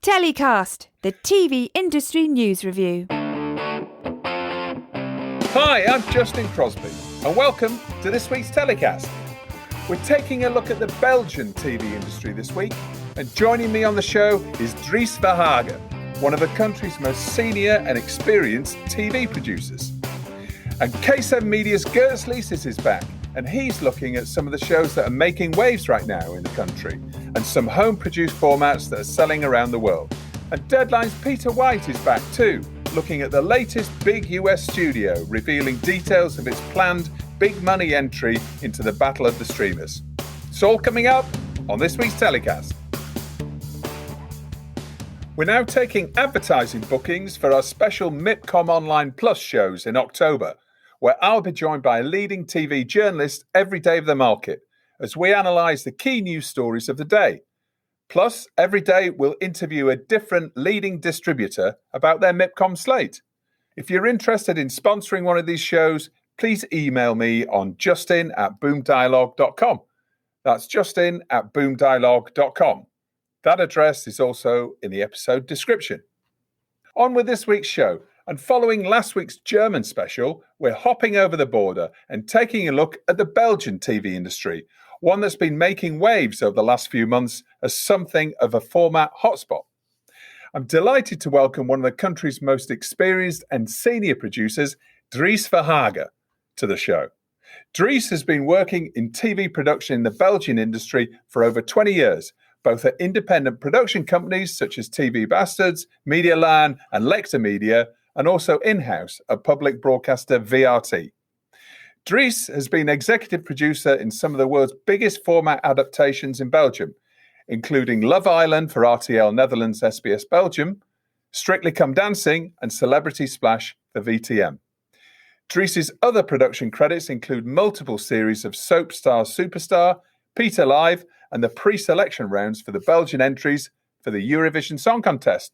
TellyCast, the TV industry news review. Hi, I'm Justin Crosby, and welcome to this week's TellyCast. We're taking a look at the Belgian TV industry this week, and joining me on the show is Dries Verhaeghe, one of the country's most senior and experienced TV producers. And K7 Media's Girts Licis is back, and he's looking at some of the shows that are making waves right now in the country, and some home-produced formats that are selling around the world. And Deadline's Peter White is back too, looking at the latest big US studio, revealing details of its planned big money entry into the battle of the streamers. It's all coming up on this week's TellyCast. We're now taking advertising bookings for our special MIPCOM Online Plus shows in October, where I'll be joined by a leading TV journalist every day of the market as we analyse the key news stories of the day. Plus, every day we'll interview a different leading distributor about their MIPCOM slate. If you're interested in sponsoring one of these shows, please email me on justin@boomdialogue.com. That's justin@boomdialogue.com. That address is also in the episode description. On with this week's show. And following last week's German special, we're hopping over the border and taking a look at the Belgian TV industry, one that's been making waves over the last few months as something of a format hotspot. I'm delighted to welcome one of the country's most experienced and senior producers, Dries Verhaeghe, to the show. Dries has been working in TV production in the Belgian industry for over 20 years, both at independent production companies such as TV Bastards, Media Land and Lecter Media, and also in-house at public broadcaster VRT. Dries has been executive producer in some of the world's biggest format adaptations in Belgium, including Love Island for RTL Netherlands SBS Belgium, Strictly Come Dancing and Celebrity Splash for VTM. Dries's other production credits include multiple series of Soap Star Superstar, Peter Live, and the pre-selection rounds for the Belgian entries for the Eurovision Song Contest.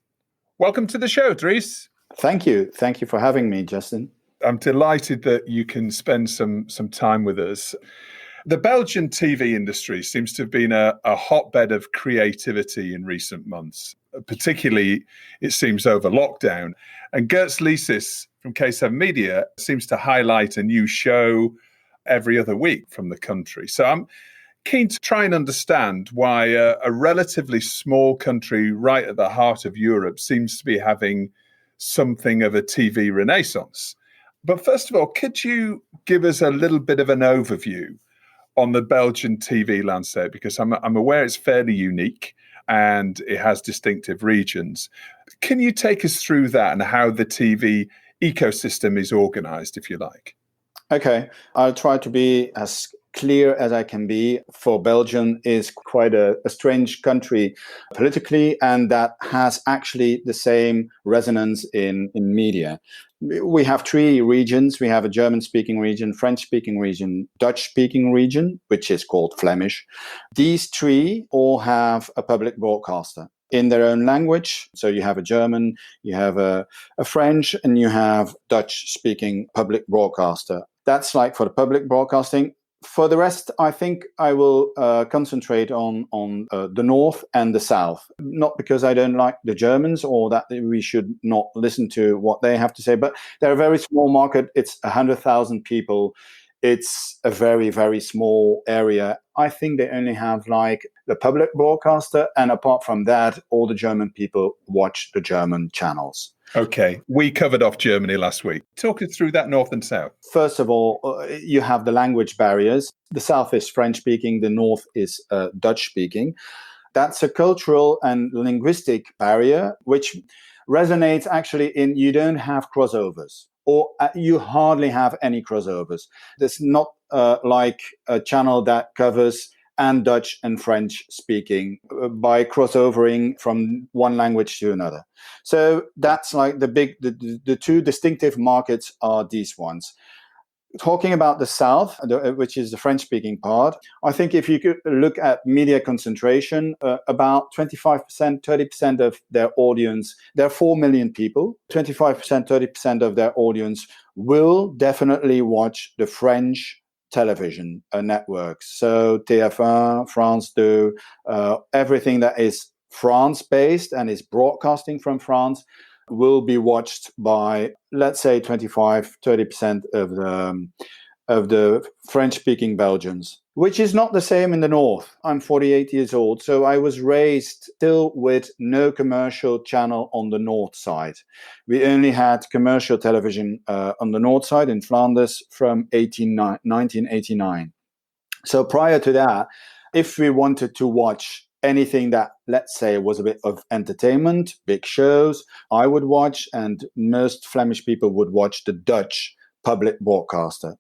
Welcome to the show, Dries. Thank you. Thank you for having me, Justin. I'm delighted that you can spend some time with us. The Belgian TV industry seems to have been a hotbed of creativity in recent months, particularly, it seems, over lockdown. And Girts Licis from K7 Media seems to highlight a new show every other week from the country. So I'm keen to try and understand why a relatively small country right at the heart of Europe seems to be having something of a TV renaissance. But first of all, could you give us a little bit of an overview on the Belgian TV landscape? Because I'm aware it's fairly unique and it has distinctive regions. Can you take us through that and how the TV ecosystem is organized, if you like? Okay, I'll try to be as clear as I can be. For Belgium is quite a strange country politically, and that has actually the same resonance in media. We have three regions. We have a German-speaking region, French-speaking region, Dutch-speaking region, which is called Flemish. These three all have a public broadcaster in their own language. So you have a German, you have a French, and you have Dutch-speaking public broadcaster. That's like for the public broadcasting. For the rest, I think I will concentrate on the north and the south. Not because I don't like the Germans or that we should not listen to what they have to say, but they're a very small market. It's 100,000 people. It's a very, very small area. I think they only have like the public broadcaster, and apart from that, all the German people watch the German channels. Okay, we covered off Germany last week. Talk us through that north and south. First of all, you have the language barriers. The south is French-speaking, the north is Dutch-speaking. That's a cultural and linguistic barrier, which resonates actually in you don't have crossovers, or you hardly have any crossovers. There's not like a channel that covers and Dutch and French speaking by crossovering from one language to another. So that's like the two distinctive markets are these ones. Talking about the South, which is the French-speaking part, I think if you could look at media concentration, about 25%, 30% of their audience, there are 4 million people, 25%, 30% of their audience will definitely watch the French television networks. So TF1, France 2, everything that is France-based and is broadcasting from France will be watched by, let's say, 25-30% of the French-speaking Belgians, which is not the same in the north. I'm 48 years old, so I was raised still with no commercial channel on the north side. We only had commercial television on the north side in Flanders from 1989. So prior to that, if we wanted to watch anything that, let's say, was a bit of entertainment, big shows, I would watch, and most Flemish people would watch the Dutch public broadcaster.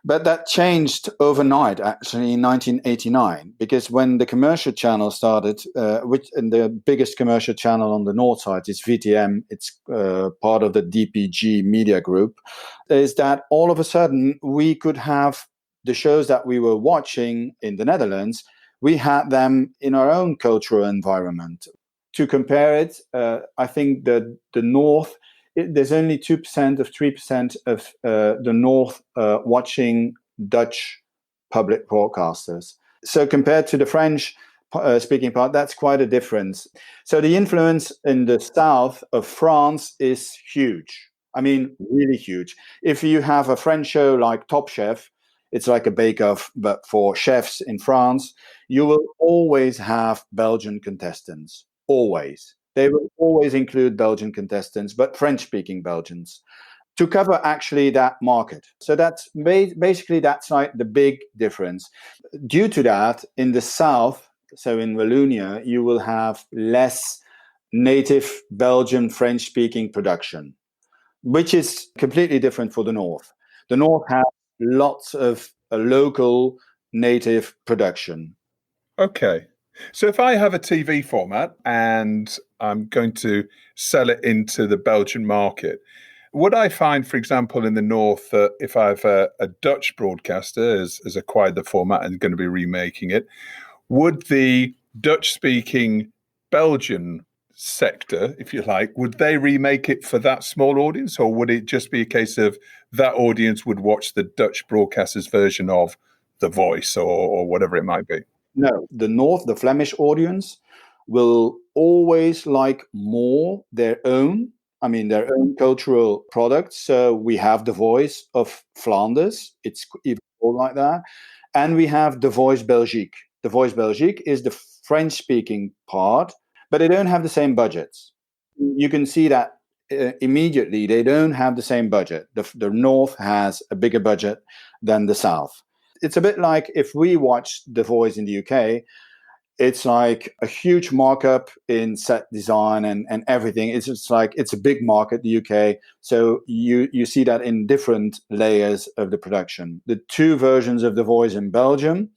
But that changed overnight, actually, in 1989, because when the commercial channel started, and the biggest commercial channel on the north side is VTM, it's part of the DPG media group, is that all of a sudden we could have the shows that we were watching in the Netherlands, we had them in our own cultural environment. To compare it, I think that the north, there's only 2% of 3% of the north watching Dutch public broadcasters. So compared to the French speaking part, that's quite a difference. So the influence in the south of France is huge. I mean, really huge. If you have a French show like Top Chef, it's like a bake-off, but for chefs in France, you will always have Belgian contestants. Always. They will always include Belgian contestants, but French-speaking Belgians, to cover actually that market. So that's basically that's like the big difference. Due to that, in the south, so in Wallonia, you will have less native Belgian French-speaking production, which is completely different for the north. The north has lots of local native production. Okay. So if I have a TV format and I'm going to sell it into the Belgian market, would I find, for example, in the north, that if I have a Dutch broadcaster has acquired the format and going to be remaking it, would the Dutch-speaking Belgian sector, if you like, would they remake it for that small audience, or would it just be a case of that audience would watch the Dutch broadcaster's version of The Voice or whatever it might be? No, the north, the Flemish audience will always like more their own cultural products. So we have The Voice of Flanders, it's even called like that, and we have The Voice Belgique. The Voice Belgique is the French-speaking part, but they don't have the same budgets. You can see that immediately. They don't have the same budget. The north has a bigger budget than the south. It's a bit like if we watch The Voice in the UK, it's like a huge markup in set design and everything. It's just like, it's a big market, the UK. So you see that in different layers of the production. The two versions of The Voice in Belgium,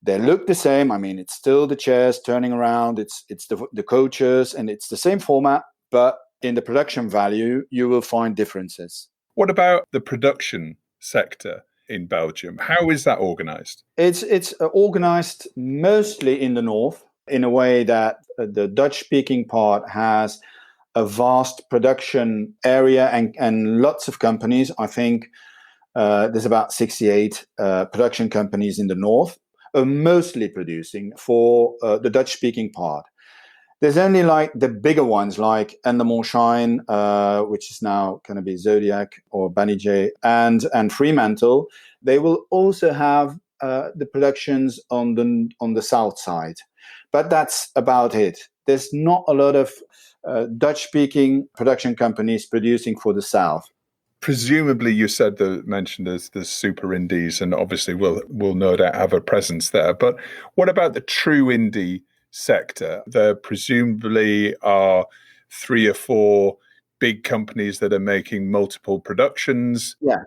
they look the same. I mean, it's still the chairs turning around. It's the coaches, and it's the same format, but in the production value, you will find differences. What about the production sector in Belgium? How is that organized? It's organized mostly in the north in a way that the Dutch-speaking part has a vast production area and lots of companies. I think there's about 68 production companies in the north, mostly producing for the Dutch-speaking part. There's only like the bigger ones like Endemol Shine, which is now going to be Zodiac or Banijay, and Fremantle. They will also have the productions on the south side, but that's about it. There's not a lot of Dutch-speaking production companies producing for the south. Presumably, you mentioned the super indies, and obviously will no doubt have a presence there. But what about the true indie sector? There presumably are 3 or 4 big companies that are making multiple productions. Yeah,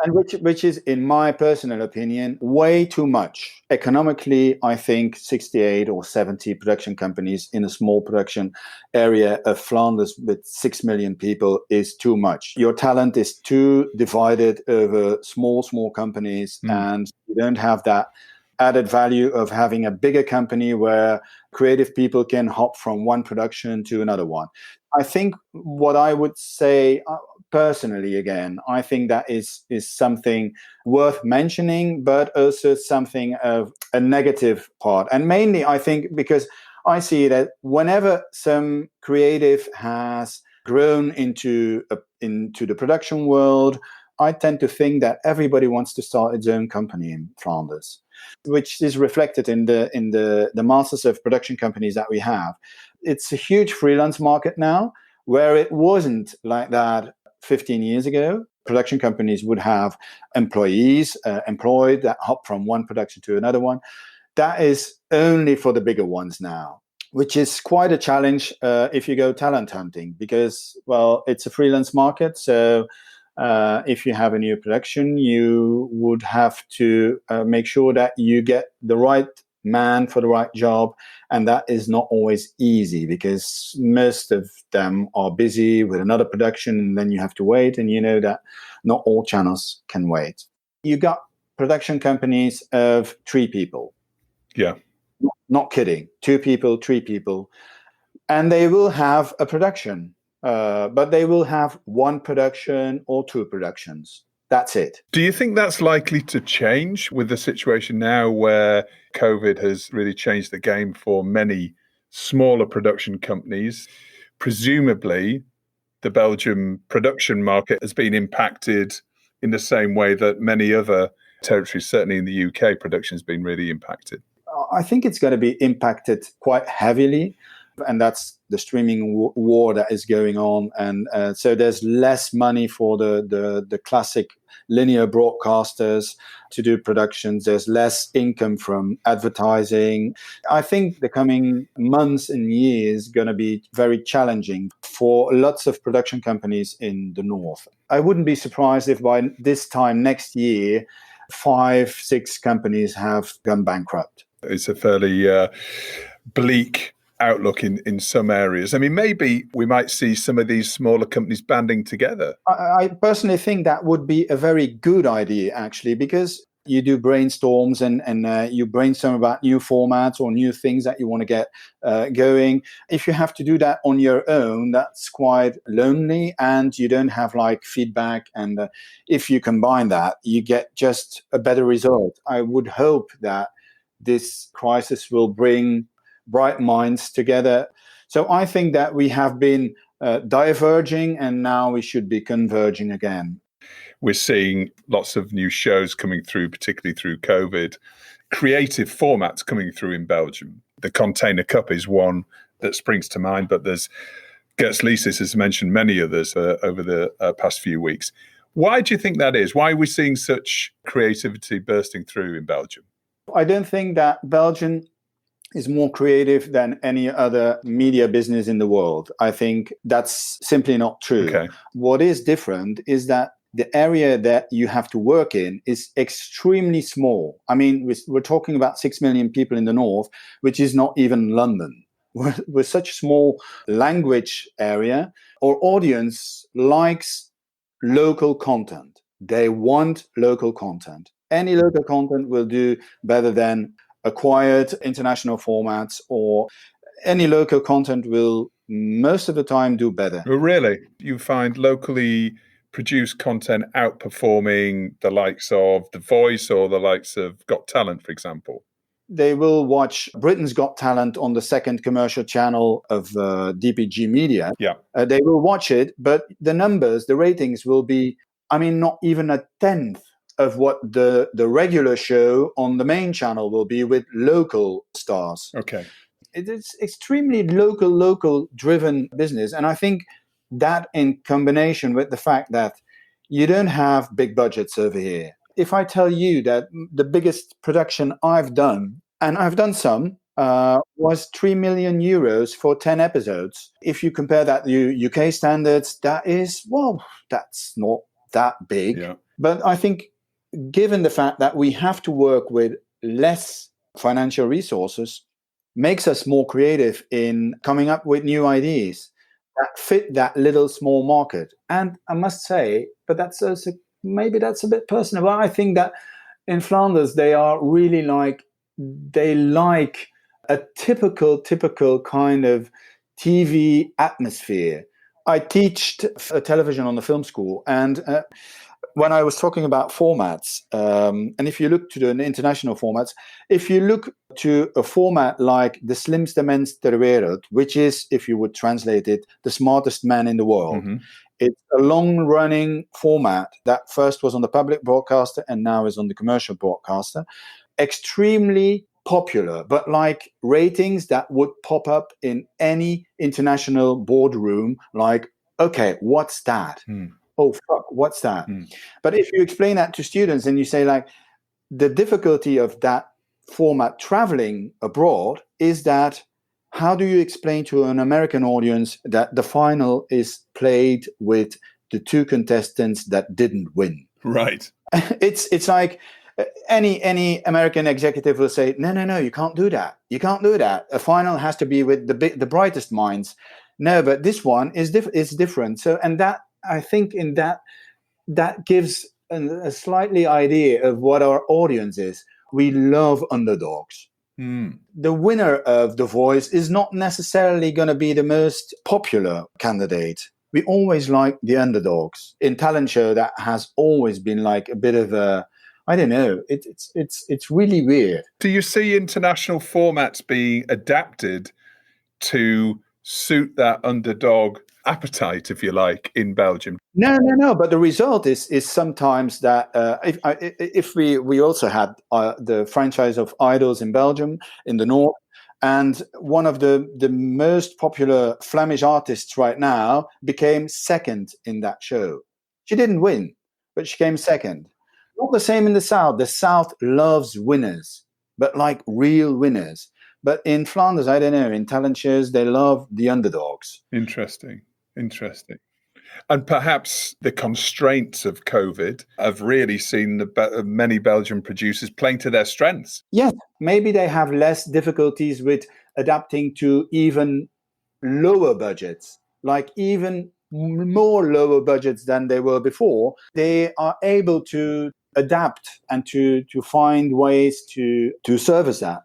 and which is, in my personal opinion, way too much. Economically, I think 68 or 70 production companies in a small production area of Flanders with 6 million people is too much. Your talent is too divided over small companies, and you don't have that added value of having a bigger company where creative people can hop from one production to another one. I think what I would say personally, again, I think that is something worth mentioning, but also something of a negative part. And mainly, I think, because I see that whenever some creative has grown into the production world, I tend to think that everybody wants to start its own company in Flanders, which is reflected in the masters of production companies that we have. It's a huge freelance market now, where it wasn't like that 15 years ago. Production companies would have employees employed that hop from one production to another one. That is only for the bigger ones now, which is quite a challenge if you go talent hunting, because, well, it's a freelance market. So if you have a new production, you would have to make sure that you get the right man for the right job. And that is not always easy, because most of them are busy with another production, and then you have to wait. And you know that not all channels can wait. You got production companies of 3 people. Yeah. Not kidding. 2 people, 3 people. And they will have a production, but they will have 1 production or 2 productions. That's it. Do you think that's likely to change with the situation now where COVID has really changed the game for many smaller production companies? Presumably, the Belgian production market has been impacted in the same way that many other territories, certainly in the UK, production has been really impacted. I think it's going to be impacted quite heavily. And that's the streaming war that is going on. And so there's less money for the classic linear broadcasters to do productions. There's less income from advertising. I think the coming months and years going to be very challenging for lots of production companies in the north. I wouldn't be surprised if by this time next year, 5-6 companies have gone bankrupt. It's a fairly bleak outlook in some areas. I mean, maybe we might see some of these smaller companies banding together. I personally think that would be a very good idea, actually, because you do brainstorms and you brainstorm about new formats or new things that you want to get going. If you have to do that on your own, that's quite lonely, and you don't have like feedback. And if you combine that, you get just a better result. I would hope that this crisis will bring bright minds together. So I think that we have been diverging, and now we should be converging again. We're seeing lots of new shows coming through, particularly through COVID. Creative formats coming through in Belgium. The Container Cup is one that springs to mind, but there's Girts Licis has mentioned many others over the past few weeks. Why do you think that is? Why are we seeing such creativity bursting through in Belgium? I don't think that Belgium is more creative than any other media business in the world. I think that's simply not true. Okay. What is different is that the area that you have to work in is extremely small. I mean, we're talking about 6 million people in the north, which is not even London. We're such a small language area. Our audience likes local content. They want local content. Any local content will do better than acquired international formats, or any local content will most of the time do better. Oh, really? You find locally produced content outperforming the likes of The Voice or the likes of Got Talent, for example? They will watch Britain's Got Talent on the second commercial channel of DPG Media. Yeah. They will watch it, but the numbers, the ratings will be, not even a tenth of what the regular show on the main channel will be with local stars. Okay. It is extremely local driven business. And I think that in combination with the fact that you don't have big budgets over here. If I tell you that the biggest production I've done, and I've done some, was 3 million euros for 10 episodes. If you compare that to UK standards, that's not that big. Yeah. But I think given the fact that we have to work with less financial resources, makes us more creative in coming up with new ideas that fit that little small market. And I must say, but that's also, maybe that's a bit personal, but I think that in Flanders, they are really they like a typical kind of TV atmosphere. I teach television on the film school, and when I was talking about formats, and if you look to the international formats, if you look to a format like the slimste mens ter wereld, which is, if you would translate it, the smartest man in the world, it's a long-running format that first was on the public broadcaster and now is on the commercial broadcaster. Extremely popular, but like ratings that would pop up in any international boardroom, like, okay, what's that? Oh, fuck, what's that? But if you explain that to students and you say, like, the difficulty of that format traveling abroad is that how do you explain to an American audience that the final is played with the two contestants that didn't win? Right. It's like any American executive will say, no, you can't do that. You can't do that. A final has to be with the brightest minds. No, but this one is different. So, and that, I think in that gives a slightly idea of what our audience is. We love underdogs. The winner of The Voice is not necessarily going to be the most popular candidate. We always like the underdogs. In talent show, that has always been like a bit of a, I don't know, it's really weird. Do you see international formats being adapted to suit that underdog appetite, if you like, in Belgium? No. But the result is sometimes that if we also had the franchise of Idols in Belgium in the north, and one of the most popular Flemish artists right now became second in that show. She didn't win, but she came second. Not the same in the south. The south loves winners, but like real winners. But in Flanders, I don't know, in talent shows, they love the underdogs. Interesting. And perhaps the constraints of COVID have really seen many Belgian producers playing to their strengths. Yes, maybe they have less difficulties with adapting to even lower budgets, like even more lower budgets than they were before. They are able to adapt and to find ways to service that.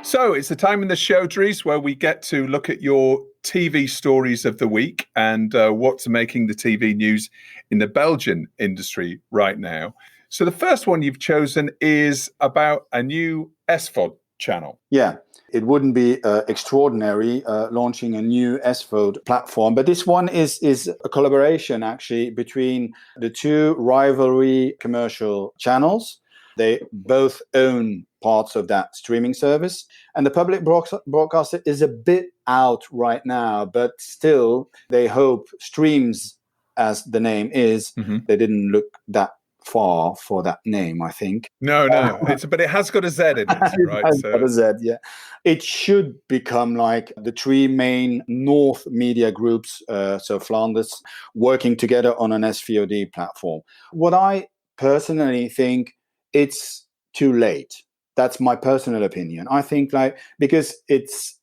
So it's the time in the show, Dries, where we get to look at your TV stories of the week and what's making the TV news in the Belgian industry right now. So the first one you've chosen is about a new SVOD channel. Yeah, it wouldn't be extraordinary launching a new SVOD platform, but this one is a collaboration actually between the two rivalry commercial channels. They both own parts of that streaming service. And the public broadcaster is a bit out right now, but still they hope Streamz, as the name is, they didn't look that far for that name, I think. No, but it has got a Z in it, right? It has got a Z, yeah. It should become like the three main North media groups, so Flanders, working together on an SVOD platform. What I personally think, it's too late. That's my personal opinion. I think because it's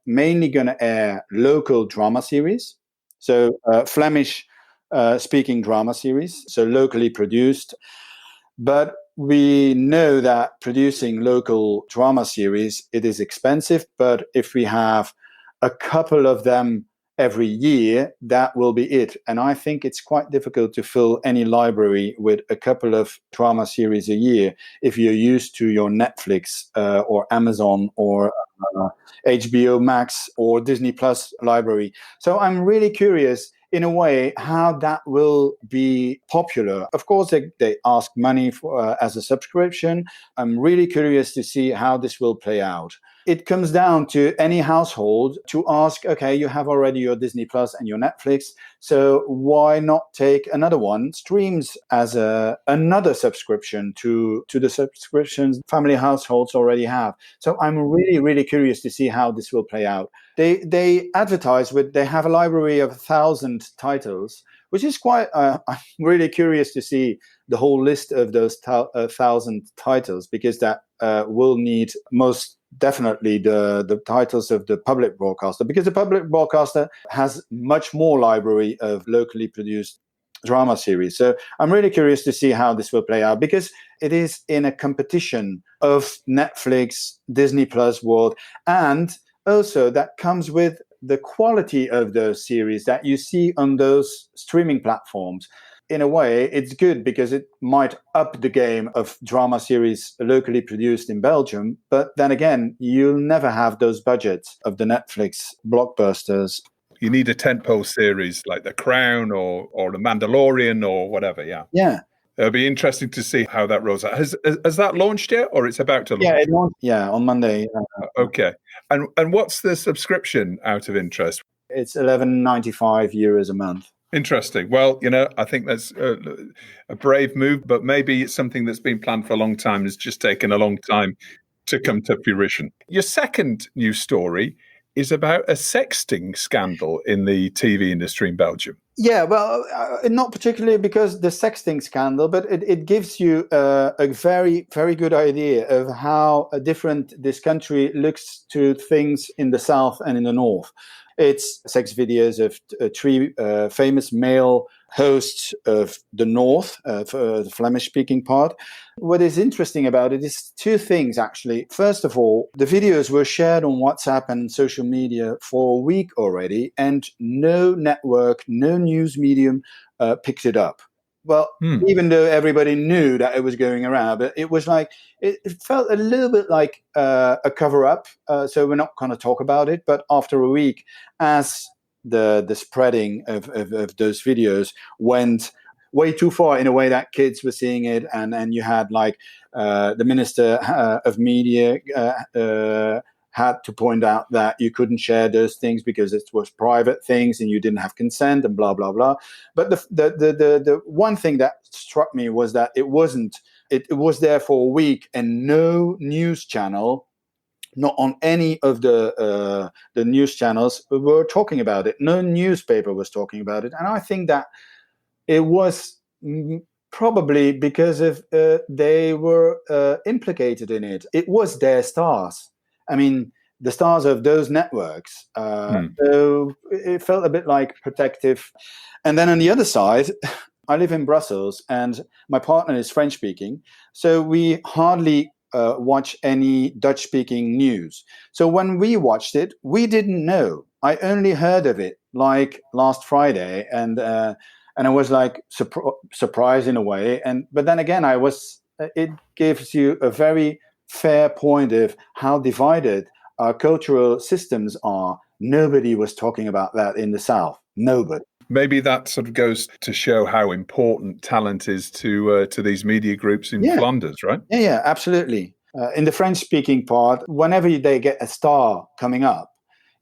mainly gonna air local drama series, so Flemish speaking drama series, so locally produced. But we know that producing local drama series, it is expensive. But if we have a couple of them every year, that will be it. And I think it's quite difficult to fill any library with a couple of drama series a year if you're used to your Netflix or Amazon or HBO Max or Disney Plus library. So I'm really curious, in a way, how that will be popular. Of course, they ask money for, as a subscription. I'm really curious to see how this will play out. It comes down to any household to ask, okay, you have already your Disney Plus and your Netflix, so why not take another one, Streamz, as another subscription to the subscriptions family households already have. So I'm really, really curious to see how this will play out. They advertise they have a library of 1,000 titles, which is quite, I'm really curious to see the whole list of those 1,000 titles, because that will need most definitely the titles of the public broadcaster, because the public broadcaster has much more library of locally produced drama series. So I'm really curious to see how this will play out, because it is in a competition of Netflix, Disney Plus world, and also that comes with the quality of those series that you see on those streaming platforms. in a way, it's good because it might up the game of drama series locally produced in Belgium. But then again, you'll never have those budgets of the Netflix blockbusters. You need a tentpole series like The Crown or The Mandalorian or whatever. Yeah. Yeah. It'll be interesting to see how that rolls out. Has that launched yet, or it's about to launch? Yeah, it launched, on Monday. Okay. And what's the subscription out of interest? It's €11.95 a month. Interesting. Well, I think that's a brave move, but maybe it's something that's been planned for a long time. It's just taken a long time to come to fruition. Your second news story is about a sexting scandal in the TV industry in Belgium. Yeah, well, not particularly because the sexting scandal, but it gives you a very, very good idea of how different this country looks to things in the south and in the north. It's sex videos of three famous male hosts of the north, for the Flemish-speaking part. What is interesting about it is two things, actually. First of all, the videos were shared on WhatsApp and social media for a week already, and no network, no news medium picked it up. Well, even though everybody knew that it was going around, but it was like, it felt a little bit like a cover-up, so we're not going to talk about it. But after a week, as the spreading of those videos went way too far in a way that kids were seeing it, and you had like the Minister of Media had to point out that you couldn't share those things because it was private things and you didn't have consent and blah, blah, blah. But the one thing that struck me was that it was there for a week and no news channel, not on any of the news channels, were talking about it. No newspaper was talking about it. And I think that it was probably because of they were implicated in it. It was their stars. I mean, the stars of those networks. So it felt a bit like protective. And then on the other side, I live in Brussels and my partner is French speaking. So we hardly watch any Dutch speaking news. So when we watched it, we didn't know. I only heard of it like last Friday. And I was like surprised in a way. But then again, it gives you a very fair point of how divided our cultural systems are. Nobody was talking about that in the South. Nobody. Maybe that sort of goes to show how important talent is to these media groups in Flanders, right? Yeah, absolutely. In the French-speaking part, whenever they get a star coming up,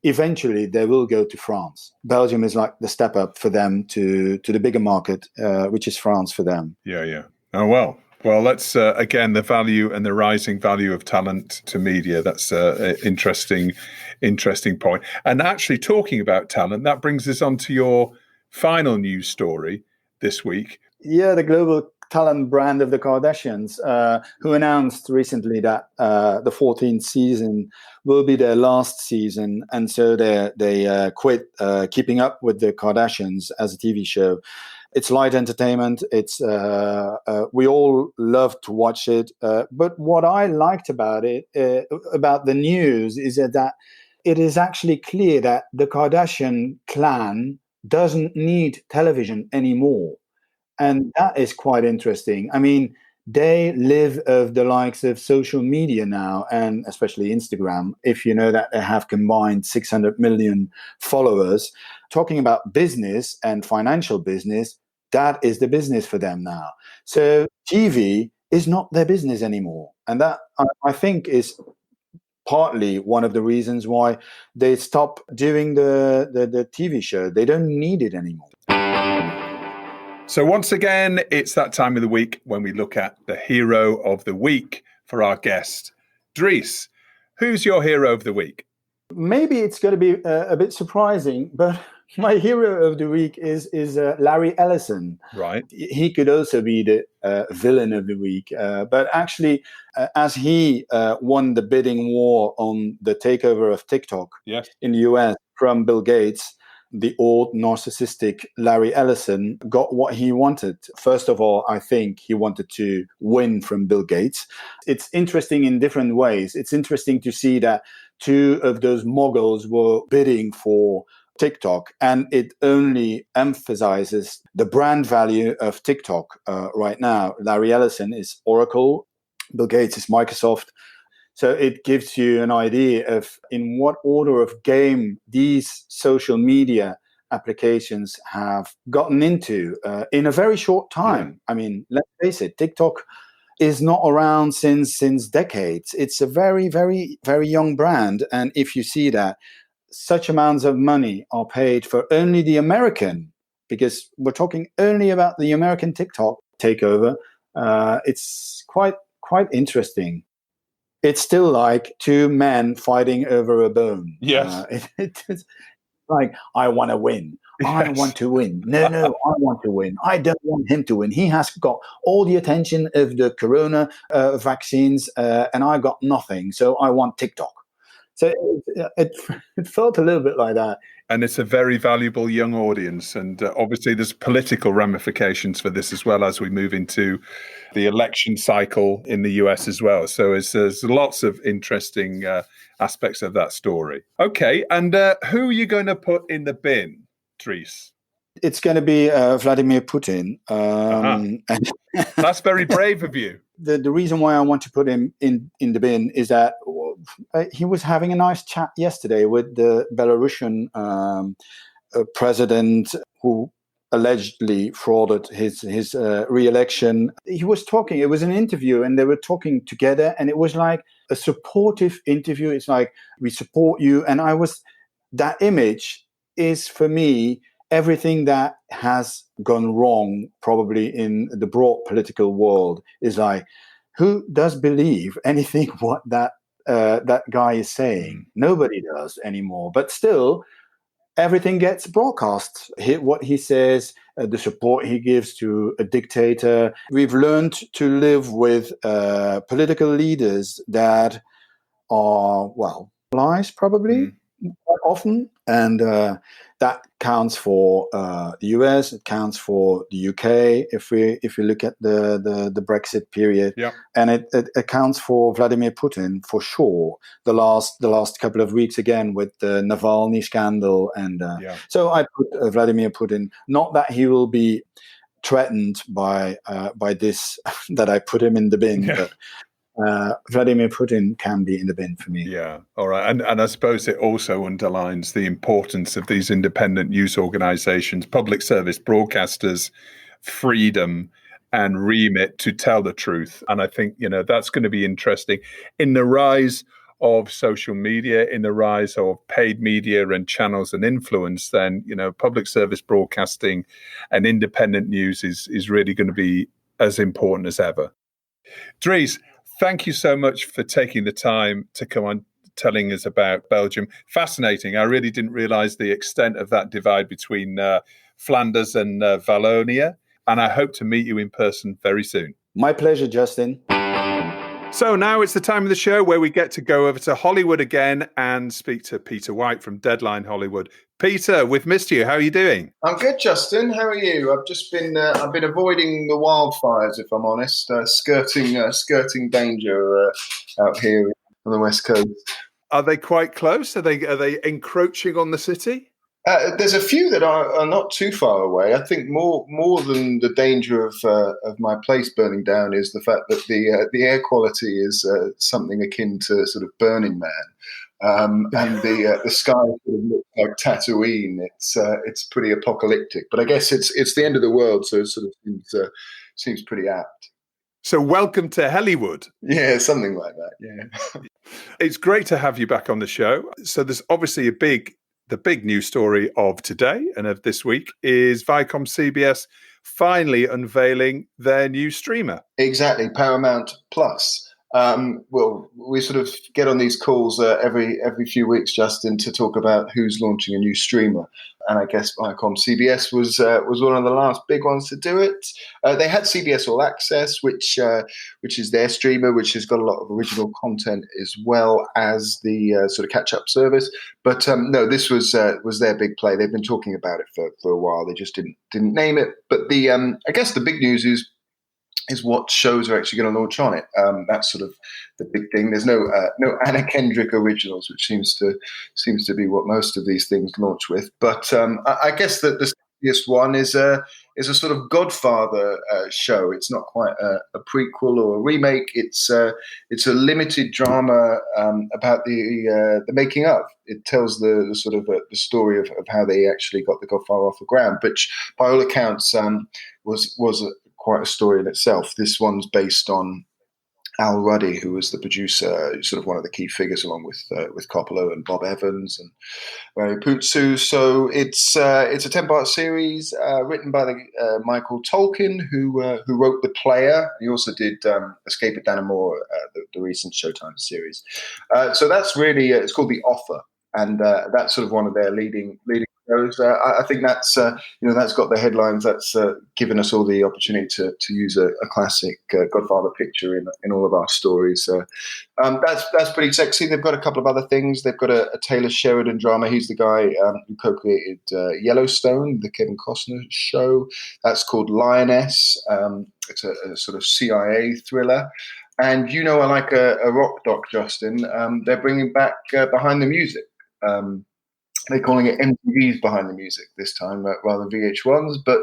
eventually they will go to France. Belgium is like the step up for them to the bigger market, which is France for them. Yeah. Oh, well. Well, that's, again, the value and the rising value of talent to media. That's an interesting point. And actually talking about talent, that brings us on to your final news story this week. Yeah, the global talent brand of the Kardashians, who announced recently that the 14th season will be their last season. And so they quit Keeping Up with the Kardashians as a TV show. It's light entertainment. It's we all love to watch it. But what I liked about it, about the news, is that it is actually clear that the Kardashian clan doesn't need television anymore. And that is quite interesting. I mean, they live of the likes of social media now, and especially Instagram. If you know that they have combined 600 million followers, talking about business and financial business, that is the business for them now. So TV is not their business anymore. And that, I think, is partly one of the reasons why they stop doing the TV show. They don't need it anymore. So once again, it's that time of the week when we look at the hero of the week for our guest. Dries, who's your hero of the week? Maybe it's going to be a bit surprising, but my hero of the week is Larry Ellison. Right. He could also be the villain of the week. But actually, as he won the bidding war on the takeover of TikTok in the US from Bill Gates, the old narcissistic Larry Ellison got what he wanted. First of all, I think he wanted to win from Bill Gates. It's interesting in different ways. It's interesting to see that two of those moguls were bidding for TikTok, and it only emphasizes the brand value of TikTok right now. Larry Ellison is Oracle, Bill Gates is Microsoft. So it gives you an idea of in what order of game these social media applications have gotten into in a very short time. Yeah. I mean, let's face it, TikTok is not around since decades. It's a very, very, very young brand. And if you see that such amounts of money are paid for only the American, because we're talking only about the American TikTok takeover, it's quite interesting. It's still like two men fighting over a bone. Yes. It's like, I want to win. I Yes. want to win. No, I want to win. I don't want him to win. He has got all the attention of the corona vaccines, and I got nothing. So I want TikTok. So it felt a little bit like that. And it's a very valuable young audience. And obviously there's political ramifications for this as well as we move into the election cycle in the US as well. So there's lots of interesting aspects of that story. Okay, and who are you going to put in the bin, Dries? It's going to be Vladimir Putin. That's very brave of you. The reason why I want to put him in the bin is that he was having a nice chat yesterday with the Belarusian president who allegedly frauded his re-election. He was talking, it was an interview, and they were talking together, and it was like a supportive interview. It's like, we support you. And that image is, for me, everything that has gone wrong probably in the broad political world is like, who does believe anything what that guy is saying? Nobody does anymore. But still, everything gets broadcast. What he says, the support he gives to a dictator. We've learned to live with political leaders that are, well, lies probably quite often. And that counts for the US. It counts for the UK if we look at the Brexit period. Yeah. And it accounts for Vladimir Putin for sure. The last couple of weeks again with the Navalny scandal, and so I put Vladimir Putin. Not that he will be threatened by this that I put him in the bin, but Vladimir Putin can be in the bin for me. Yeah, all right. And I suppose it also underlines the importance of these independent news organizations, public service broadcasters, freedom and remit to tell the truth. And I think, that's going to be interesting. In the rise of social media, in the rise of paid media and channels and influence, then, public service broadcasting and independent news is really going to be as important as ever. Dries, thank you so much for taking the time to come on telling us about Belgium. Fascinating. I really didn't realize the extent of that divide between Flanders and Wallonia. And I hope to meet you in person very soon. My pleasure, Justin. So now it's the time of the show where we get to go over to Hollywood again and speak to Peter White from Deadline Hollywood. Peter, we've missed you. How are you doing? I'm good, Justin. How are you? I've just been avoiding the wildfires, if I'm honest, skirting danger out here on the West Coast. Are they quite close? Are they encroaching on the city? There's a few that are not too far away. I think more than the danger of my place burning down is the fact that the air quality is something akin to sort of Burning Man, and the sky sort of looks like Tatooine. It's pretty apocalyptic, but I guess it's the end of the world, so it sort of seems pretty apt. So welcome to Hollywood. Yeah, something like that. Yeah, it's great to have you back on the show. So there's obviously the big news story of today and of this week is Viacom CBS finally unveiling their new streamer. Exactly, Paramount Plus. Well, we sort of get on these calls every few weeks, Justin, to talk about who's launching a new streamer. And I guess Viacom CBS was one of the last big ones to do it. They had CBS All Access, which is their streamer, which has got a lot of original content as well as the sort of catch-up service. But no, this was their big play. They've been talking about it for a while. They just didn't name it. But I guess the big news is what shows are actually going to launch on it. That's sort of the big thing. There's no Anna Kendrick originals, which seems to be what most of these things launch with. But I guess that the biggest one is a sort of Godfather show. It's not quite a prequel or a remake. It's a limited drama about the making of. It tells the sort of the story of how they actually got the Godfather off the ground, which by all accounts was quite a story in itself. This one's based on Al Ruddy, who was the producer, sort of one of the key figures, along with Coppola and Bob Evans and Mary Puzo. So it's a 10-part series written by Michael Tolkien, who wrote The Player. He also did Escape at Dannemora, the recent Showtime series. So that's really it's called The Offer, and that's sort of one of their leading shows. I think that's that's got the headlines. That's given us all the opportunity to use a classic Godfather picture in all of our stories. That's pretty sexy. They've got a couple of other things. They've got a Taylor Sheridan drama. He's the guy who co-created Yellowstone, the Kevin Costner show. That's called Lioness. It's a sort of CIA thriller. And I like a rock doc, Justin. They're bringing back Behind the Music. They're calling it MTV's Behind the Music this time, rather than VH1's, but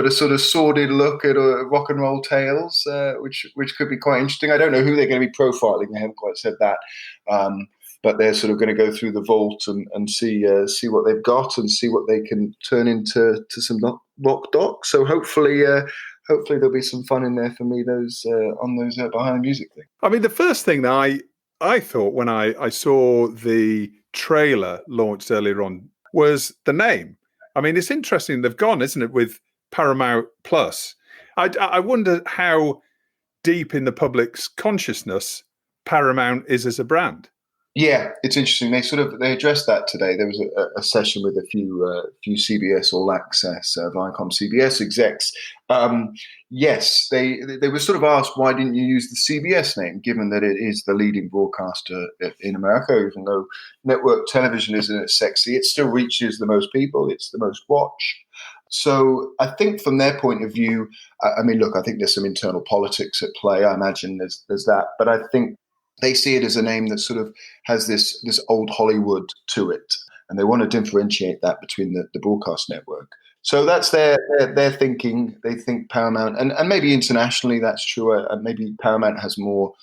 a sort of sordid look at rock and roll tales, which could be quite interesting. I don't know who they're going to be profiling. They haven't quite said that, but they're sort of going to go through the vault and see what they've got and see what they can turn into some rock docs. So hopefully there'll be some fun in there for me. On those Behind the Music things. I mean, the first thing that I thought when I saw the trailer launched earlier on was the name. I mean, it's interesting. They've gone, isn't it, with Paramount Plus. I wonder how deep in the public's consciousness Paramount is as a brand. Yeah, it's interesting. They addressed that today. There was a session with a few CBS All Access Viacom CBS execs. Yes, they were sort of asked, why didn't you use the CBS name, given that it is the leading broadcaster in America? Even though network television isn't as sexy, it still reaches the most people. It's the most watched. So I think from their point of view, I mean, look, I think there's some internal politics at play. I imagine there's that, but I think they see it as a name that sort of has this old Hollywood to it, and they want to differentiate that between the broadcast network. So that's their thinking. They think Paramount, and maybe internationally that's true. Maybe Paramount has more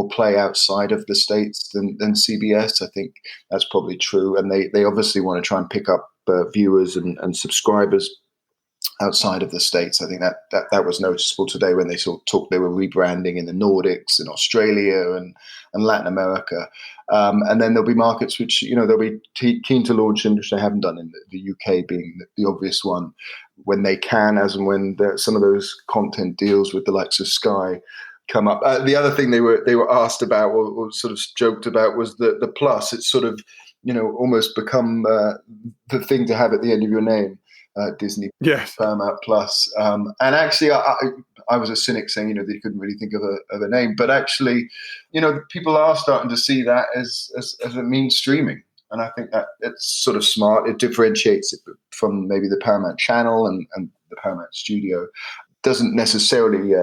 play outside of the States than CBS. I think that's probably true, and they obviously want to try and pick up viewers and subscribers outside of the States. I think that was noticeable today when they sort of talked. They were rebranding in the Nordics and Australia and Latin America, and then there'll be markets which they'll be keen to launch in, which they haven't done, in the UK being the obvious one, when they can, as and when some of those content deals with the likes of Sky come up. The other thing they were asked about or sort of joked about was the plus. It's sort of almost become the thing to have at the end of your name. Disney, yes, Paramount Plus, and actually, I was a cynic saying they couldn't really think of a name, but actually, people are starting to see that as it means streaming, and I think that it's sort of smart. It differentiates it from maybe the Paramount Channel and the Paramount Studio. Doesn't necessarily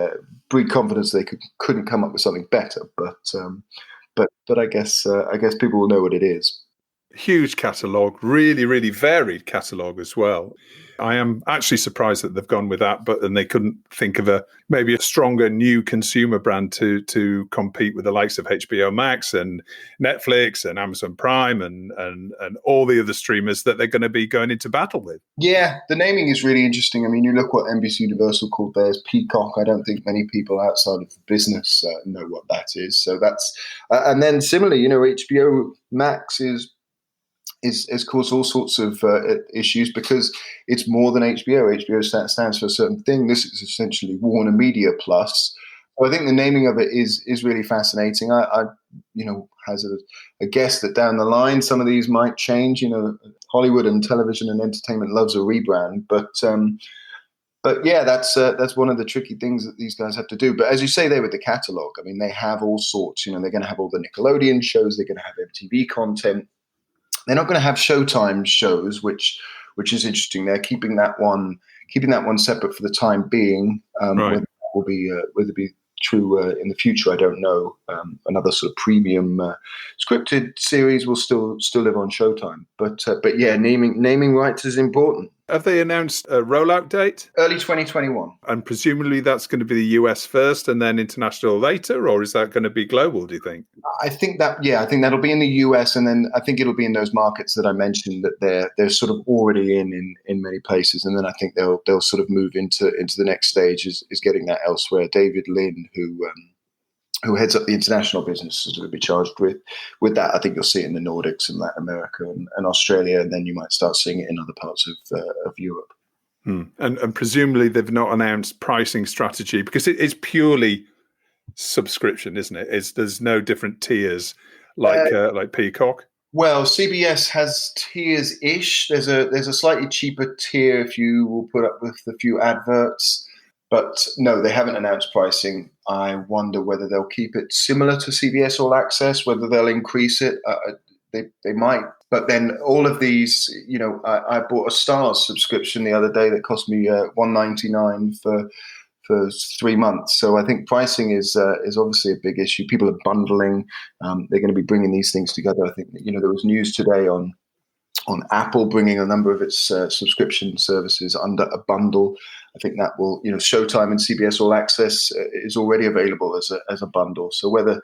breed confidence they couldn't come up with something better, but I guess people will know what it is. Huge catalogue, really, really varied catalogue as well. I am actually surprised that they've gone with that, and they couldn't think of maybe a stronger new consumer brand to compete with the likes of HBO Max and Netflix and Amazon Prime and all the other streamers that they're going to be going into battle with. Yeah, the naming is really interesting. I mean, you look what NBC Universal called theirs Peacock. I don't think many people outside of the business know what that is. So that's and then similarly, HBO Max is caused all sorts of issues because it's more than HBO. HBO stands for a certain thing. This is essentially Warner Media Plus. So I think the naming of it is really fascinating. I hazard a guess that down the line some of these might change. Hollywood and television and entertainment loves a rebrand, but yeah, that's one of the tricky things that these guys have to do. But as you say there with the catalogue, I mean, they have all sorts. They're going to have all the Nickelodeon shows. They're going to have MTV content. They're not going to have Showtime shows, which is interesting. They're keeping that one separate for the time being. Right. will be true in the future, I don't know. Another sort of premium scripted series will still live on Showtime. But yeah, naming rights is important. Have they announced a rollout date? Early 2021. And presumably that's going to be the US first and then international later, or is that going to be global, do you think? I think that'll be in the US, and then I think it'll be in those markets that I mentioned that they're sort of already in many places, and then I think they'll sort of move into the next stage is getting that elsewhere. David Lin, who heads up the international business, is going to be charged with that. I think you'll see it in the Nordics and Latin America and Australia, and then you might start seeing it in other parts of Europe. And presumably they've not announced pricing strategy, because it's purely subscription, isn't it? There's no different tiers like Peacock. Well, CBS has tiers-ish. There's a slightly cheaper tier if you will put up with a few adverts. But no, they haven't announced pricing. I wonder whether they'll keep it similar to CBS All Access, whether they'll increase it. They might. But then all of these, I bought a Stars subscription the other day that cost me $1.99 for 3 months. So I think pricing is obviously a big issue. People are bundling. They're going to be bringing these things together. I think there was news today on Apple bringing a number of its subscription services under a bundle. I think that will, Showtime and CBS All Access is already available as a bundle. So whether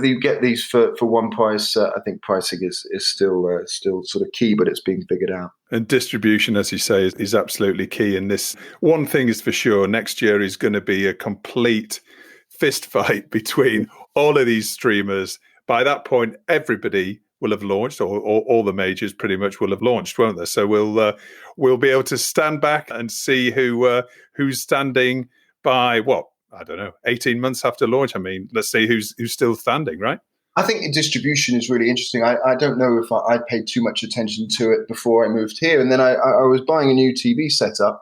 you get these for one price, I think pricing is still sort of key, but it's being figured out. And distribution, as you say, is absolutely key. And this one thing is for sure, next year is going to be a complete fist fight between all of these streamers. By that point, everybody will have launched, or all the majors pretty much will have launched, won't they? So we'll be able to stand back and see who's standing by what, I don't know, 18 months after launch. I mean, let's see who's still standing, right? I think distribution is really interesting. I don't know if I paid too much attention to it before I moved here, and then I was buying a new TV setup,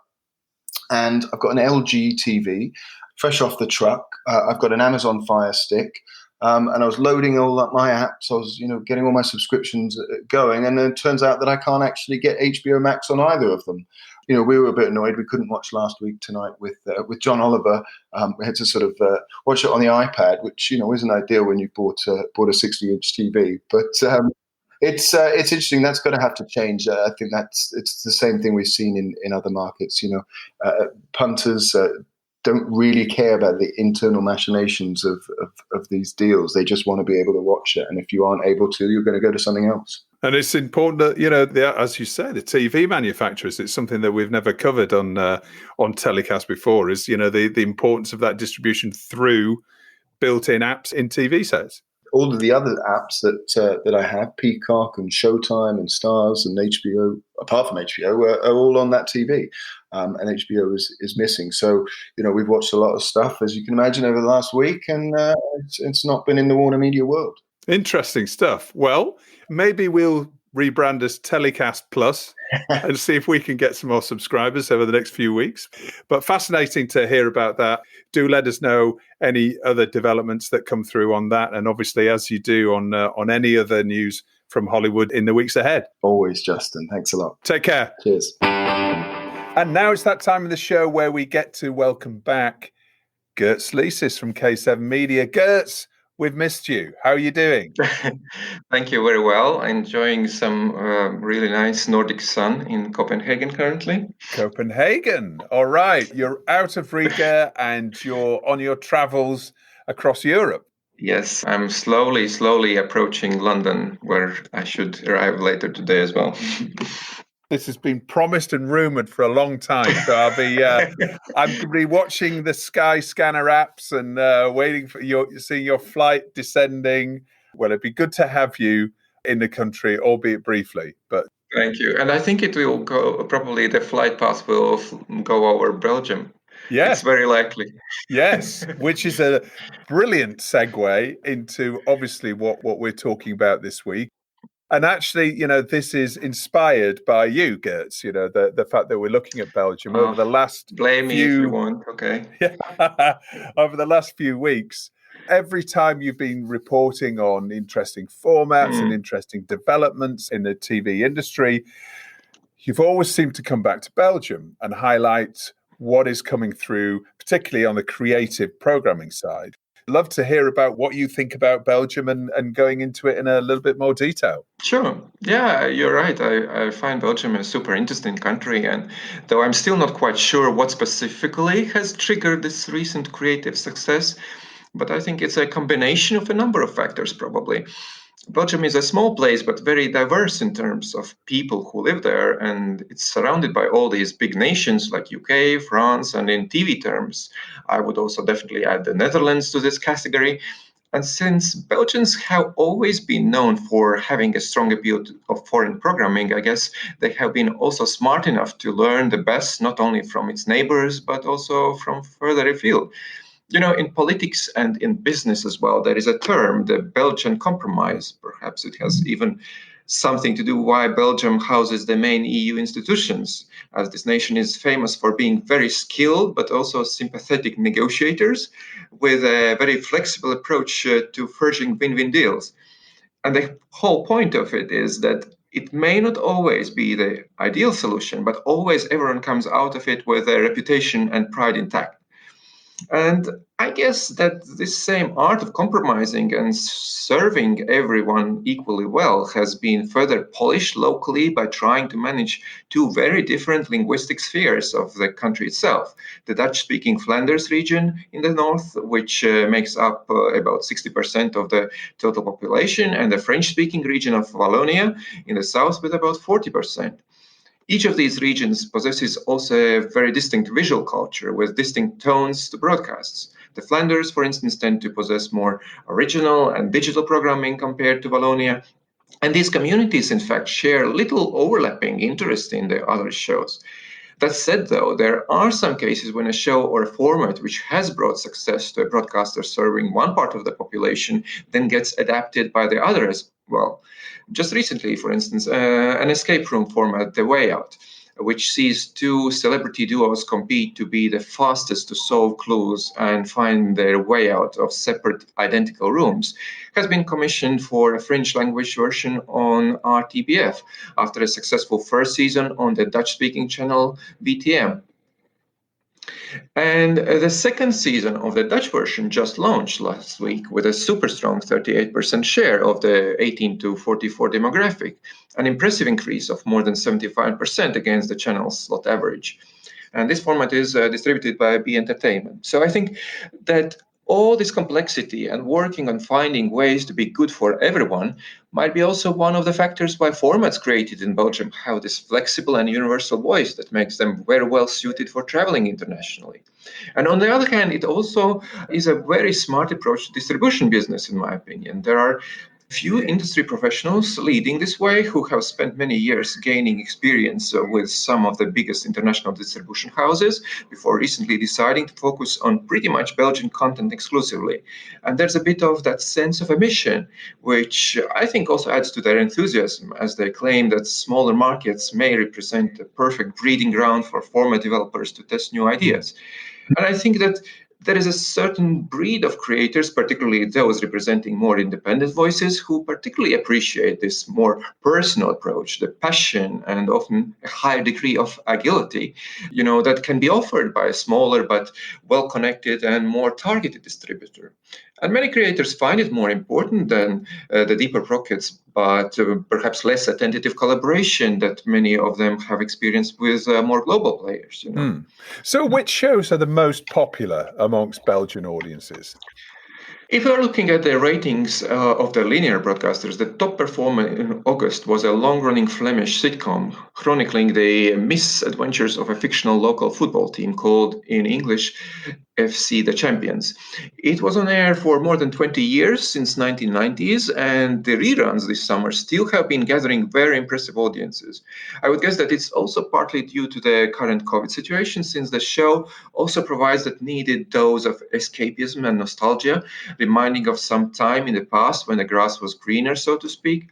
and I've got an LG TV fresh off the truck. I've got an Amazon Fire Stick. And I was loading all up my apps. I was, getting all my subscriptions going. And then it turns out that I can't actually get HBO Max on either of them. We were a bit annoyed. We couldn't watch Last Week Tonight with John Oliver. We had to sort of watch it on the iPad, which, isn't ideal when you bought a 60-inch TV. But it's interesting. That's going to have to change. I think it's the same thing we've seen in other markets. Punters don't really care about the internal machinations of these deals. They just want to be able to watch it. And if you aren't able to, you're going to go to something else. And it's important that, as you say, the TV manufacturers, it's something that we've never covered on TellyCast before, is, the importance of that distribution through built-in apps in TV sets. All of the other apps that I have, Peacock and Showtime and Stars and HBO, apart from HBO, are all on that TV. And HBO is missing. So, we've watched a lot of stuff, as you can imagine, over the last week, and it's not been in the Warner Media world. Interesting stuff. Well, maybe we'll rebrand as TellyCast Plus and see if we can get some more subscribers over the next few weeks. But fascinating to hear about that. Do let us know any other developments that come through on that. And obviously, as you do on any other news from Hollywood in the weeks ahead. Always, Justin. Thanks a lot. Take care. Cheers. And now it's that time of the show where we get to welcome back Girts Licis from K7 Media. Girts, we've missed you. How are you doing? Thank you. Very well. Enjoying some really nice Nordic sun in Copenhagen currently. Copenhagen. All right. You're out of Riga and you're on your travels across Europe. Yes, I'm slowly approaching London, where I should arrive later today as well. This has been promised and rumoured for a long time. So I'm going to be watching the Sky Scanner apps and waiting for seeing your flight descending. Well, it'd be good to have you in the country, albeit briefly. But thank you. And I think it will go. Probably the flight path will go over Belgium. Yes, it's very likely. Yes, which is a brilliant segue into obviously what we're talking about this week. And actually, this is inspired by you, Girts, the fact that we're looking at Belgium over the last blame me if you want, okay. Over the last few weeks, every time you've been reporting on interesting formats and interesting developments in the TV industry, you've always seemed to come back to Belgium and highlight what is coming through, particularly on the creative programming side. Love to hear about what you think about Belgium and going into it in a little bit more detail. Sure. Yeah, you're right. I find Belgium a super interesting country. And though I'm still not quite sure what specifically has triggered this recent creative success, but I think it's a combination of a number of factors, probably. Belgium is a small place, but very diverse in terms of people who live there, and it's surrounded by all these big nations like UK, France, and in TV terms, I would also definitely add the Netherlands to this category. And since Belgians have always been known for having a strong appeal of foreign programming, I guess they have been also smart enough to learn the best, not only from its neighbors, but also from further afield. In politics and in business as well, there is a term, the Belgian compromise. Perhaps it has even something to do why Belgium houses the main EU institutions, as this nation is famous for being very skilled but also sympathetic negotiators with a very flexible approach to forging win-win deals. And the whole point of it is that it may not always be the ideal solution, but always everyone comes out of it with a reputation and pride intact. And I guess that this same art of compromising and serving everyone equally well has been further polished locally by trying to manage two very different linguistic spheres of the country itself. The Dutch-speaking Flanders region in the north, which makes up about 60% of the total population, and the French-speaking region of Wallonia in the south with about 40%. Each of these regions possesses also a very distinct visual culture with distinct tones to broadcasts. The Flanders, for instance, tend to possess more original and digital programming compared to Wallonia. And these communities, in fact, share little overlapping interest in the other shows. That said, though, there are some cases when a show or a format which has brought success to a broadcaster serving one part of the population then gets adapted by the other as well. Just recently, for instance, an escape room format, The Way Out, which sees two celebrity duos compete to be the fastest to solve clues and find their way out of separate identical rooms, has been commissioned for a French language version on RTBF after a successful first season on the Dutch-speaking channel BTM. And the second season of the Dutch version just launched last week with a super strong 38% share of the 18 to 44 demographic, an impressive increase of more than 75% against the channel's slot average. And this format is distributed by B Entertainment. So I think that all this complexity and working on finding ways to be good for everyone might be also one of the factors why formats created in Belgium have this flexible and universal voice that makes them very well suited for traveling internationally. And on the other hand, it also is a very smart approach to distribution business, in my opinion. There are few industry professionals leading this way who have spent many years gaining experience with some of the biggest international distribution houses before recently deciding to focus on pretty much Belgian content exclusively. And there's a bit of that sense of a mission, which I think also adds to their enthusiasm, as they claim that smaller markets may represent a perfect breeding ground for format developers to test new ideas. And I think that there is a certain breed of creators, particularly those representing more independent voices, who particularly appreciate this more personal approach, the passion and often a higher degree of agility, that can be offered by a smaller but well-connected and more targeted distributor. And many creators find it more important than the deeper pockets, but perhaps less attentive collaboration that many of them have experienced with more global players. So which shows are the most popular amongst Belgian audiences? If you're looking at the ratings of the linear broadcasters, the top performer in August was a long-running Flemish sitcom chronicling the misadventures of a fictional local football team called, in English, FC The Champions. It was on air for more than 20 years, since 1990s, and the reruns this summer still have been gathering very impressive audiences. I would guess that it's also partly due to the current COVID situation, since the show also provides that needed dose of escapism and nostalgia, reminding of some time in the past when the grass was greener, so to speak.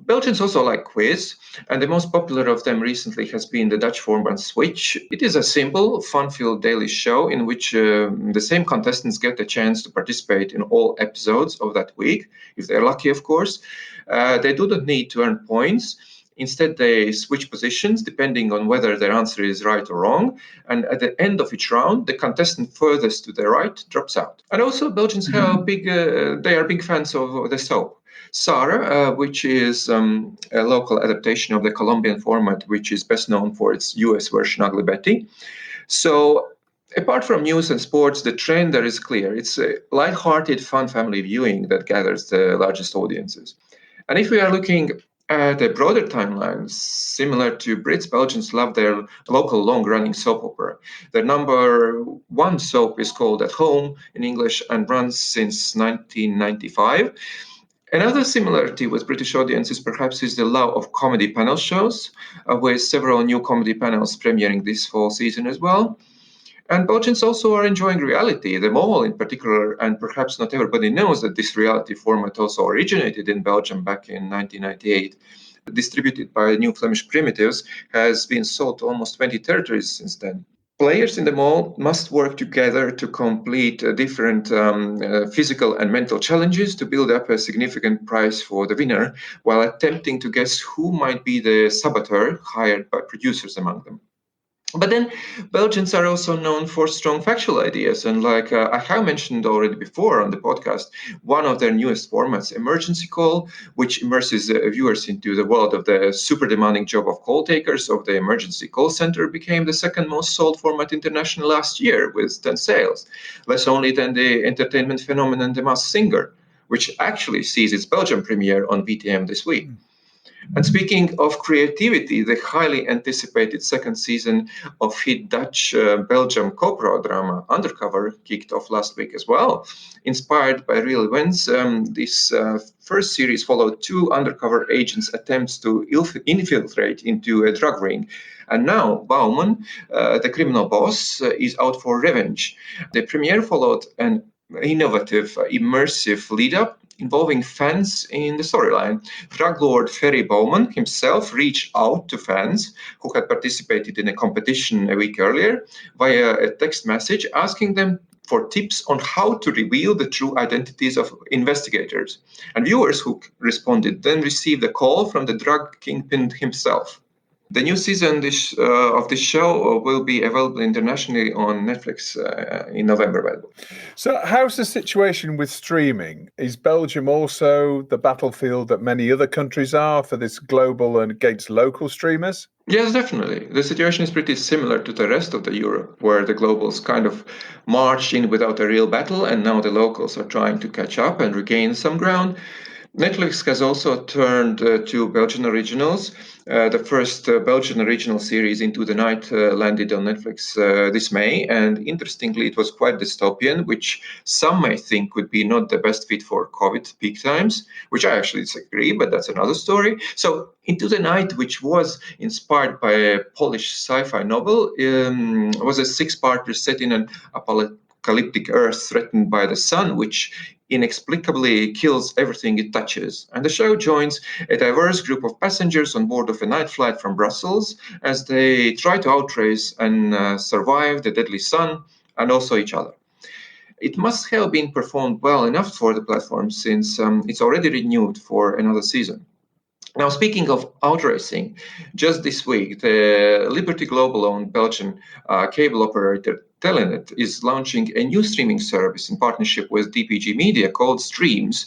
Belgians also like quiz, and the most popular of them recently has been the Dutch format Switch. It is a simple, fun-filled daily show in which the same contestants get the chance to participate in all episodes of that week, if they're lucky, of course. They do not need to earn points. Instead, they switch positions depending on whether their answer is right or wrong. And at the end of each round, the contestant furthest to the right drops out. And also, Belgians have they are big fans of the soap. Sarah, which is a local adaptation of the Colombian format, which is best known for its US version, Ugly Betty. So, apart from news and sports, the trend there is clear. It's a light-hearted, fun family viewing that gathers the largest audiences. And if we are looking at a broader timeline, similar to Brits, Belgians love their local long-running soap opera. Their number one soap is called At Home in English and runs since 1995. Another similarity with British audiences perhaps is the love of comedy panel shows, with several new comedy panels premiering this fall season as well. And Belgians also are enjoying reality, The Mole in particular, and perhaps not everybody knows that this reality format also originated in Belgium back in 1998. Distributed by New Flemish Primitives, has been sold to almost 20 territories since then. Players in the mall must work together to complete different physical and mental challenges to build up a significant prize for the winner, while attempting to guess who might be the saboteur hired by producers among them. But then Belgians are also known for strong factual ideas. And like I have mentioned already before on the podcast, one of their newest formats, Emergency Call, which immerses viewers into the world of the super demanding job of call takers of the emergency call center, became the second most sold format internationally last year with 10 sales, less only than the entertainment phenomenon The Masked Singer, which actually sees its Belgian premiere on VTM this week. And speaking of creativity, the highly anticipated second season of hit Dutch-Belgium co-pro drama Undercover kicked off last week as well. Inspired by real events, this first series followed two undercover agents' attempts to infiltrate into a drug ring. And now Bauman, the criminal boss, is out for revenge. The premiere followed an innovative, immersive lead-up involving fans in the storyline. Drug lord Ferry Bowman himself reached out to fans who had participated in a competition a week earlier via a text message asking them for tips on how to reveal the true identities of investigators. And viewers who responded then received a call from the drug kingpin himself. The new season of this show will be available internationally on Netflix in November, by the way. So how's the situation with streaming? Is Belgium also the battlefield that many other countries are for this global and against local streamers? Yes, definitely. The situation is pretty similar to the rest of the Europe, where the globals kind of marched in without a real battle, and now the locals are trying to catch up and regain some ground. Netflix has also turned to Belgian originals. The first Belgian original series, Into the Night, landed on Netflix this May. And interestingly, it was quite dystopian, which some may think would be not the best fit for COVID peak times, which I actually disagree, but that's another story. So Into the Night, which was inspired by a Polish sci-fi novel, was a six-parter set in an apocalyptic Earth threatened by the sun, which inexplicably kills everything it touches. And the show joins a diverse group of passengers on board of a night flight from Brussels as they try to outrace and survive the deadly sun and also each other. It must have been performed well enough for the platform since it's already renewed for another season. Now, speaking of outracing, just this week, the Liberty Global-owned Belgian cable operator Telenet is launching a new streaming service in partnership with DPG Media called Streamz.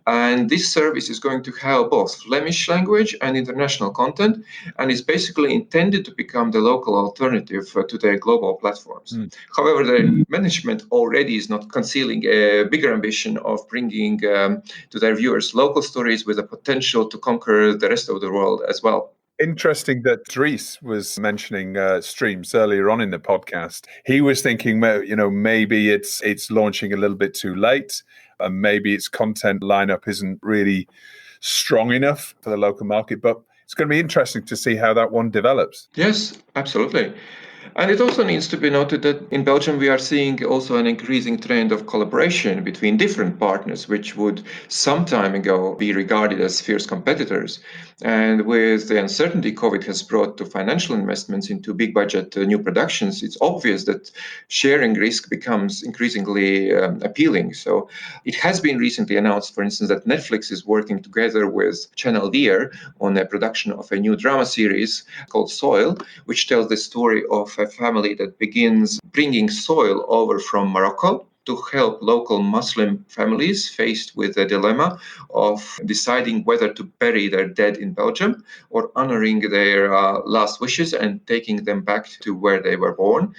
And this service is going to have both Flemish language and international content, and is basically intended to become the local alternative to their global platforms. However, the management already is not concealing a bigger ambition of bringing to their viewers local stories with the potential to conquer the rest of the world as well. Interesting that Dries was mentioning Streamz earlier on in the podcast. He was thinking, maybe it's launching a little bit too late, and maybe its content lineup isn't really strong enough for the local market. But it's going to be interesting to see how that one develops. Yes, absolutely. And it also needs to be noted that in Belgium, we are seeing also an increasing trend of collaboration between different partners, which would some time ago be regarded as fierce competitors. And with the uncertainty COVID has brought to financial investments into big budget new productions, it's obvious that sharing risk becomes increasingly appealing. So it has been recently announced, for instance, that Netflix is working together with Channel Deer on a production of a new drama series called Soil, which tells the story of a family that begins bringing soil over from Morocco to help local Muslim families faced with the dilemma of deciding whether to bury their dead in Belgium or honoring their last wishes and taking them back to where they were born.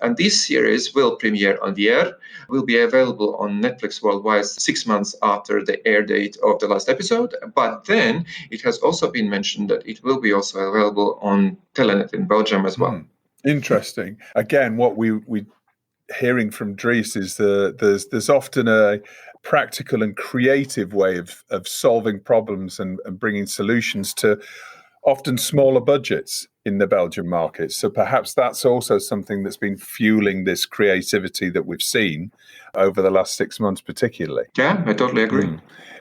And this series will premiere on the air, will be available on Netflix worldwide 6 months after the air date of the last episode. But then it has also been mentioned that it will be also available on Telenet in Belgium as well. Interesting. Again, what we hearing from Dries is there's often a practical and creative way of solving problems and bringing solutions to often smaller budgets in the Belgian market. So perhaps that's also something that's been fueling this creativity that we've seen over the last 6 months particularly. Yeah, I totally agree.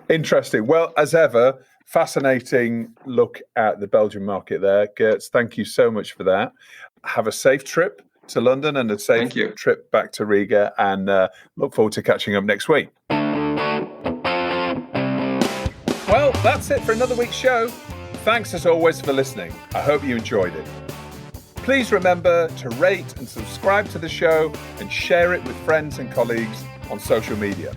Interesting. Well, as ever, fascinating look at the Belgian market there. Girts, thank you so much for that. Have a safe trip to London and a safe trip back to Riga, and look forward to catching up next week. Well, that's it for another week's show. Thanks as always for listening. I hope you enjoyed it. Please remember to rate and subscribe to the show and share it with friends and colleagues on social media.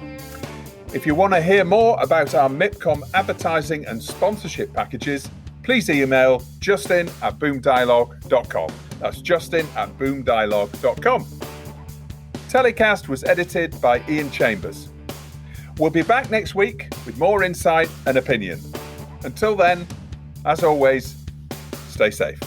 If you want to hear more about our MIPCOM advertising and sponsorship packages, please email justin@boomdialogue.com. That's justin@boomdialogue.com. TellyCast was edited by Ian Chambers. We'll be back next week with more insight and opinion. Until then, as always, stay safe.